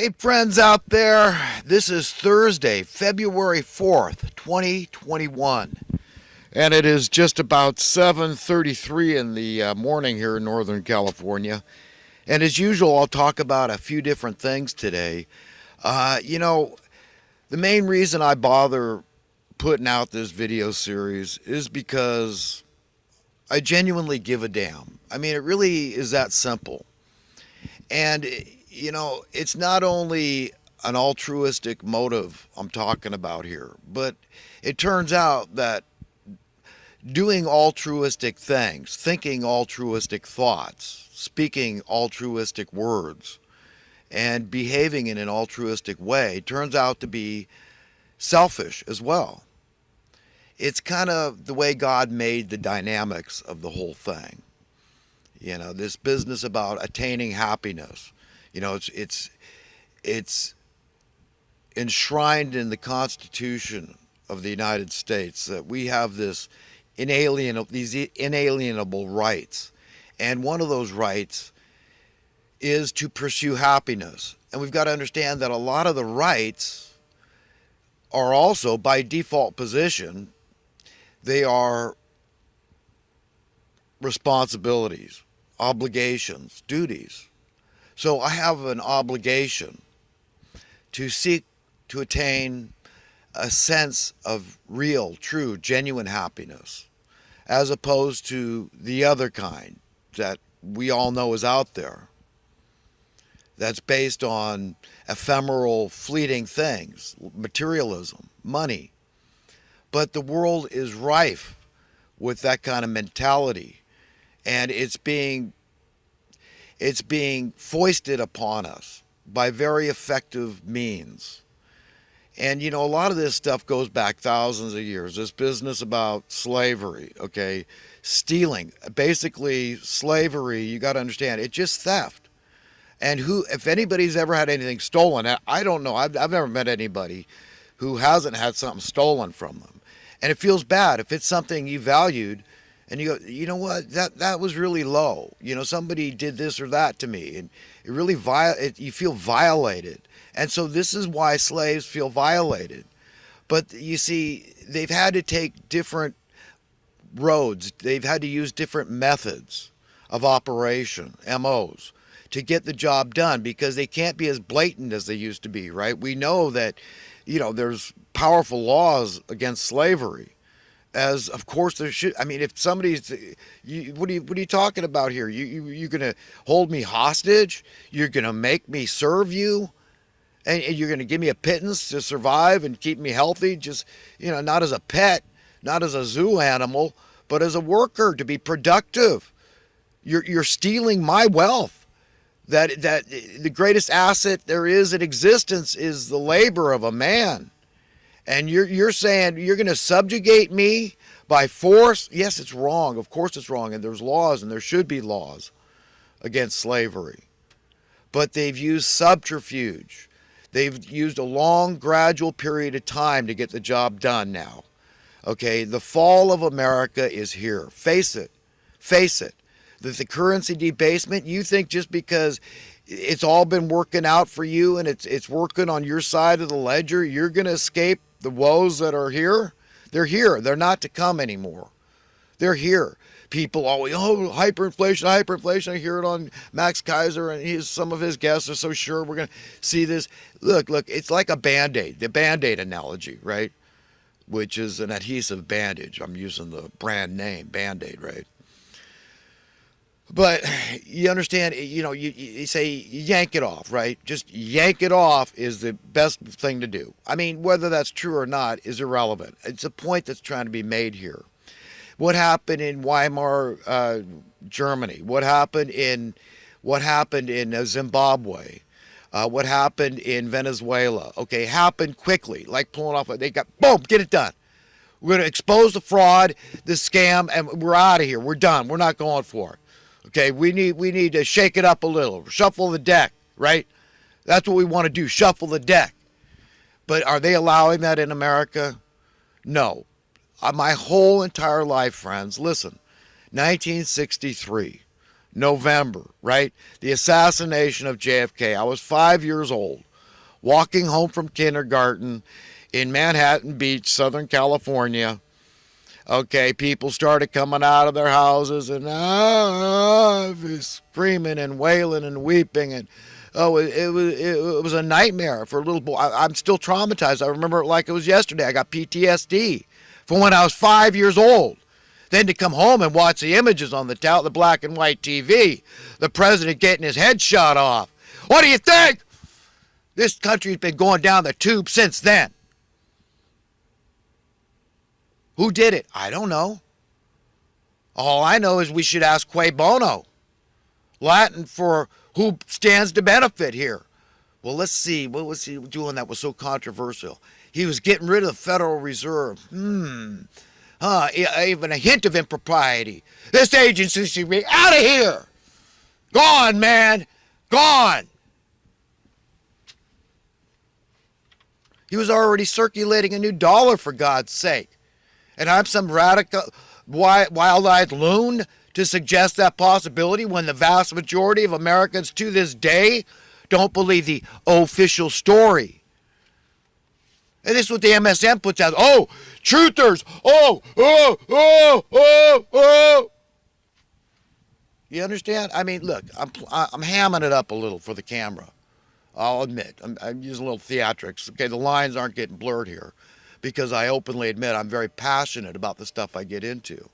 Hey, friends out there, this is Thursday, February 4th, 2021, and it is just about 7:33 in the morning here in Northern California. And as usual, I'll talk about a few different things today. Uh, you know, the main reason I bother putting out this video series is because I genuinely give a damn. I mean, it really is that simple. And, it's not only an altruistic motive I'm talking about here, but it turns out that doing altruistic things, thinking altruistic thoughts, speaking altruistic words, and behaving in an altruistic way turns out to be selfish as well. It's kind of the way God made the dynamics of the whole thing. This business about attaining happiness. It's enshrined in the Constitution of the United States that we have these inalienable rights, and one of those rights is to pursue happiness. And we've got to understand that a lot of the rights are also, by default position, they are responsibilities, obligations, duties. So I have an obligation to seek to attain a sense of real, true, genuine happiness, as opposed to the other kind that we all know is out there, that's based on ephemeral, fleeting things, materialism, money. But the world is rife with that kind of mentality, and it's being foisted upon us by very effective means. And a lot of this stuff goes back thousands of years. This business about slavery, okay, stealing, basically slavery, you got to understand, it's just theft. And if anybody's ever had anything stolen, I don't know. I've never met anybody who hasn't had something stolen from them. And it feels bad if it's something you valued, and you go, you know what, that was really low. Somebody did this or that to me, and it really you feel violated. And so this is why slaves feel violated. But you see, they've had to take different roads. They've had to use different methods of operation, MOs, to get the job done, because they can't be as blatant as they used to be, right? We know that, there's powerful laws against slavery, as of course there should. I mean, if somebody's, what are you talking about here? You're gonna hold me hostage? You're gonna make me serve you? And you're gonna give me a pittance to survive and keep me healthy? Just, not as a pet, not as a zoo animal, but as a worker to be productive. You're stealing my wealth. That the greatest asset there is in existence is the labor of a man. And you're saying you're going to subjugate me by force? Yes, it's wrong. Of course it's wrong. And there's laws, and there should be laws against slavery. But they've used subterfuge. They've used a long, gradual period of time to get the job done now. Okay, the fall of America is here. Face it. Face it. The currency debasement, you think just because it's all been working out for you and it's working on your side of the ledger, you're going to escape the woes that are here? They're here. They're not to come anymore. They're here. People always, hyperinflation, hyperinflation. I hear it on Max Kaiser, and some of his guests are so sure we're going to see this. Look, it's like a BandAid, the BandAid analogy, right? Which is an adhesive bandage. I'm using the brand name, BandAid, right? But you understand, you say you yank it off, right? Just yank it off is the best thing to do. I mean, whether that's true or not is irrelevant. It's a point that's trying to be made here. What happened in Weimar, Germany? What happened in Zimbabwe? What happened in Venezuela? Okay, happened quickly, like pulling off. They got, boom, get it done. We're going to expose the fraud, the scam, and we're out of here. We're done. We're not going for it. Okay, we need to shake it up a little, shuffle the deck, right? That's what we want to do, shuffle the deck. But are they allowing that in America? No. My whole entire life, friends, listen, 1963, November, right? The assassination of JFK. I was 5 years old. walking home from kindergarten in Manhattan Beach, Southern California. Okay, people started coming out of their houses and screaming and wailing and weeping, and it was a nightmare for a little boy. I'm still traumatized. I remember it like it was yesterday. I got PTSD from when I was 5 years old. Then to come home and watch the images on the black and white TV, the president getting his head shot off. What do you think? This country's been going down the tube since then. Who did it? I don't know. All I know is we should ask Cui Bono, Latin for who stands to benefit here. Well, let's see. What was he doing that was so controversial? He was getting rid of the Federal Reserve. Even a hint of impropriety. This agency should be out of here. Gone, man. Gone. He was already circulating a new dollar, for God's sake. And I'm some radical, wild-eyed loon to suggest that possibility when the vast majority of Americans to this day don't believe the official story. And this is what the MSM puts out. Oh, truthers. Oh. You understand? I mean, look, I'm hamming it up a little for the camera. I'll admit. I'm using a little theatrics. Okay, the lines aren't getting blurred here because I openly admit I'm very passionate about the stuff I get into.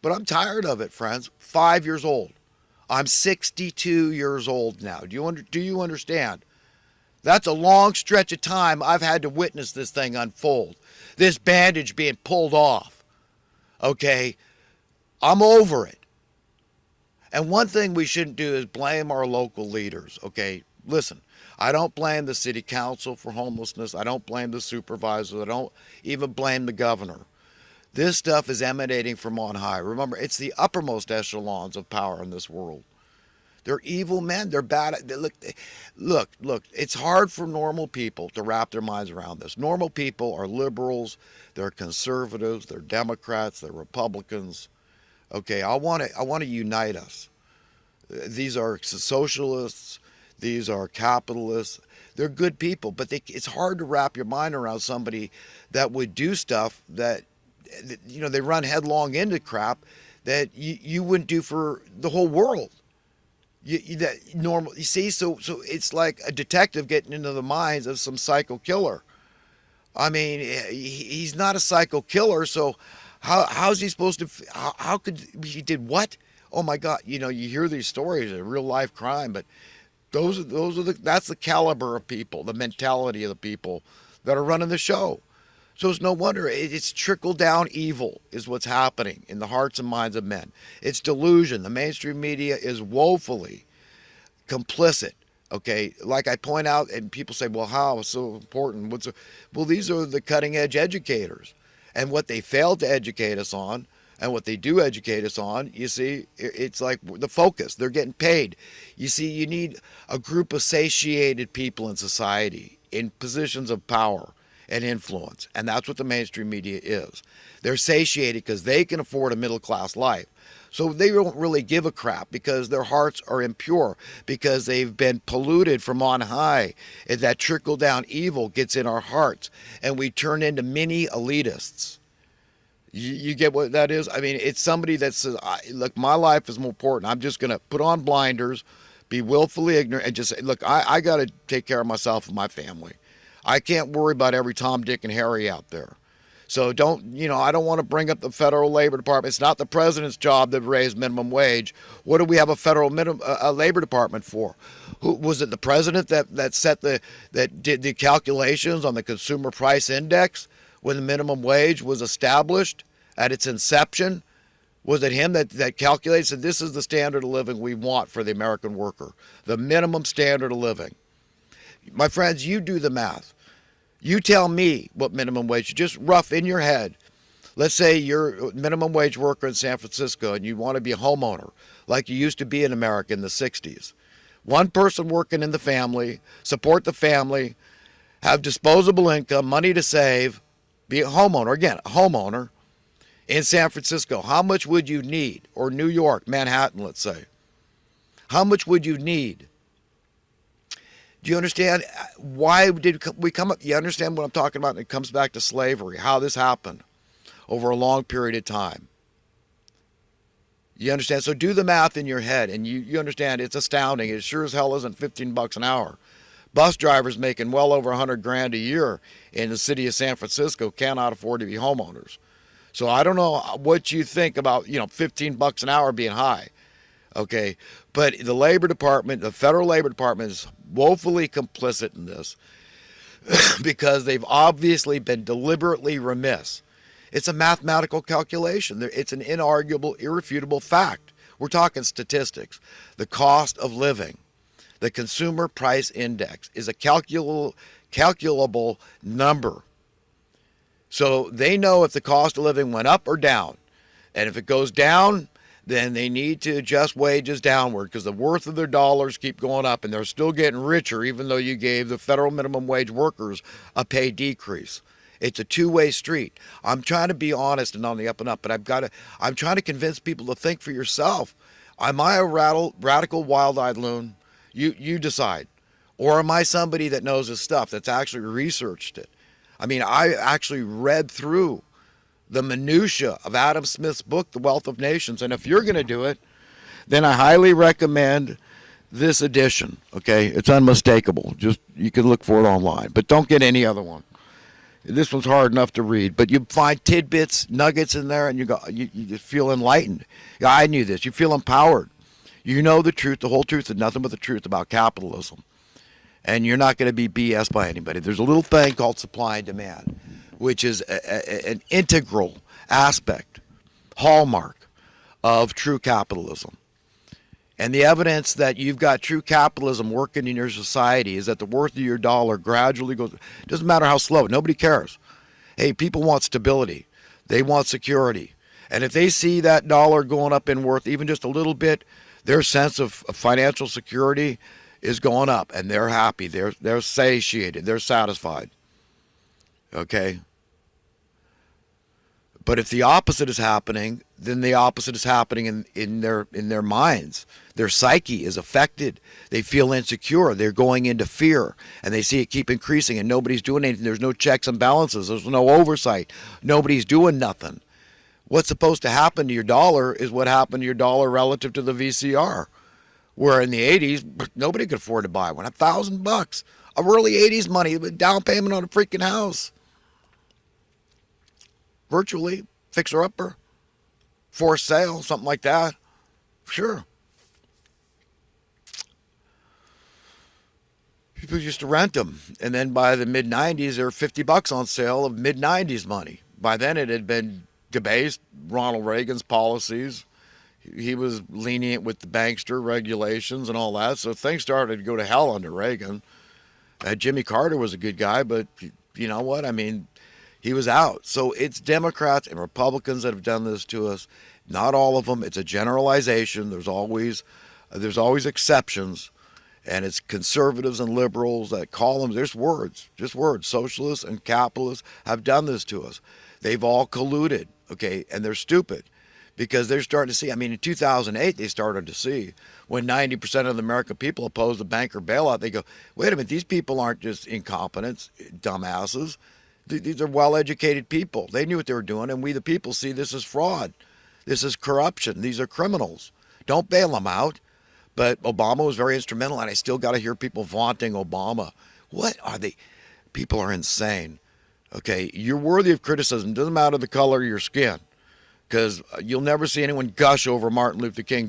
But I'm tired of it, friends. 5 years old. I'm 62 years old now. Do you understand? That's a long stretch of time I've had to witness this thing unfold. This bandage being pulled off. Okay? I'm over it. And one thing we shouldn't do is blame our local leaders. Okay? Listen, I don't blame the city council for homelessness. I don't blame the supervisors. I don't even blame the governor. This stuff is emanating from on high. Remember, it's the uppermost echelons of power in this world. They're evil men. They're bad. Look. It's hard for normal people to wrap their minds around this. Normal people are liberals. They're conservatives. They're Democrats. They're Republicans. Okay, I want to unite us. These are socialists. These are capitalists. They're good people, but it's hard to wrap your mind around somebody that would do stuff that, they run headlong into crap that you wouldn't do for the whole world. You see, so it's like a detective getting into the minds of some psycho killer. I mean, he's not a psycho killer, so how's he supposed to? How could he did what? Oh my God! You hear these stories of real life crime, but that's the caliber of people, the mentality of the people that are running the show. So it's no wonder it's trickle down evil is what's happening in the hearts and minds of men. It's delusion. The mainstream media is woefully complicit. Okay, like I point out, and people say, "Well, how? It's so important." Well, these are the cutting edge educators, and what they fail to educate us on, and what they do educate us on. You see, it's like the focus. They're getting paid. You see, you need a group of satiated people in society in positions of power and influence, and that's what the mainstream media is. They're satiated because they can afford a middle-class life. So they don't really give a crap because their hearts are impure, because they've been polluted from on high, and that trickle-down evil gets in our hearts, and we turn into mini elitists. You get what that is? I mean, it's somebody that says, look, my life is more important. I'm just going to put on blinders, be willfully ignorant, and just say, look, I got to take care of myself and my family. I can't worry about every Tom, Dick, and Harry out there. So I don't want to bring up the Federal Labor Department. It's not the president's job to raise minimum wage. What do we have a federal labor department for? Who was it? The president that did the calculations on the consumer price index when the minimum wage was established at its inception? Was it him that calculated, said this is the standard of living we want for the American worker, the minimum standard of living? My friends, you do the math. You tell me what minimum wage, just rough in your head. Let's say you're a minimum wage worker in San Francisco and you want to be a homeowner like you used to be in America in the 60s. One person working in the family, support the family, have disposable income, money to save, be a homeowner. Again, a homeowner in San Francisco. How much would you need? Or New York, Manhattan, let's say. How much would you need Do you understand why did we come up? You understand what I'm talking about? It comes back to slavery, how this happened over a long period of time. You understand? So do the math in your head, and you understand it's astounding. It sure as hell isn't $15 an hour. Bus drivers making well over 100 grand a year in the city of San Francisco cannot afford to be homeowners. So I don't know what you think about, 15 bucks an hour being high. Okay, but the labor department, the federal labor department is woefully complicit in this because they've obviously been deliberately remiss. It's a mathematical calculation. It's an inarguable, irrefutable fact. We're talking statistics. The cost of living, the consumer price index, is a calculable number. So they know if the cost of living went up or down. And if it goes down, then they need to adjust wages downward because the worth of their dollars keep going up, and they're still getting richer even though you gave the federal minimum wage workers a pay decrease. It's a two-way street. I'm trying to be honest and on the up and up, but I'm trying to convince people to think for yourself. Am I a radical wild-eyed loon? You decide. Or am I somebody that knows his stuff, that's actually researched it? I mean, I actually read through the minutia of Adam Smith's book, The Wealth of Nations. And if you're going to do it, then I highly recommend this edition. Okay, it's unmistakable. Just you can look for it online, but don't get any other one. This one's hard enough to read, but you find tidbits, nuggets in there, and you just feel enlightened. Yeah, I knew this. You feel empowered. You know the truth, the whole truth, and nothing but the truth about capitalism. And you're not going to be BS by anybody. There's a little thing called supply and demand, which is an integral aspect, hallmark of true capitalism. And the evidence that you've got true capitalism working in your society is that the worth of your dollar gradually goes. It doesn't matter how slow. Nobody cares. Hey, people want stability. They want security. And if they see that dollar going up in worth even just a little bit, their sense of financial security is going up, and they're happy. They're satiated. They're satisfied. Okay? But if the opposite is happening, then the opposite is happening in their minds. Their psyche is affected. They feel insecure. They're going into fear, and they see it keep increasing, and nobody's doing anything. There's no checks and balances. There's no oversight. Nobody's doing nothing. What's supposed to happen to your dollar is what happened to your dollar relative to the VCR, where in the 80s, nobody could afford to buy one. $1,000. A early 80s money, down payment on a freaking house. Virtually, fixer-upper, for sale, something like that. Sure. People used to rent them. And then by the mid-90s, there were $50 on sale of mid-90s money. By then, it had been debased. Ronald Reagan's policies. He was lenient with the bankster regulations and all that. So things started to go to hell under Reagan. Jimmy Carter was a good guy, but you know what? I mean, he was out. So it's Democrats and Republicans that have done this to us. Not all of them. It's a generalization. There's always exceptions. And it's conservatives and liberals that call them, there's words, just words. Socialists and capitalists have done this to us. They've all colluded, okay? And they're stupid because they're starting to see. I mean, in 2008, they started to see when 90% of the American people opposed the banker bailout. They go, wait a minute, these people aren't just incompetents, dumbasses. These are well-educated people. They knew what they were doing, and we the people see this as fraud. This is corruption. These are criminals. Don't bail them out. But Obama was very instrumental, and I still got to hear people vaunting Obama. What are they? People are insane. Okay, you're worthy of criticism. Doesn't matter the color of your skin, because you'll never see anyone gush over Martin Luther King Jr.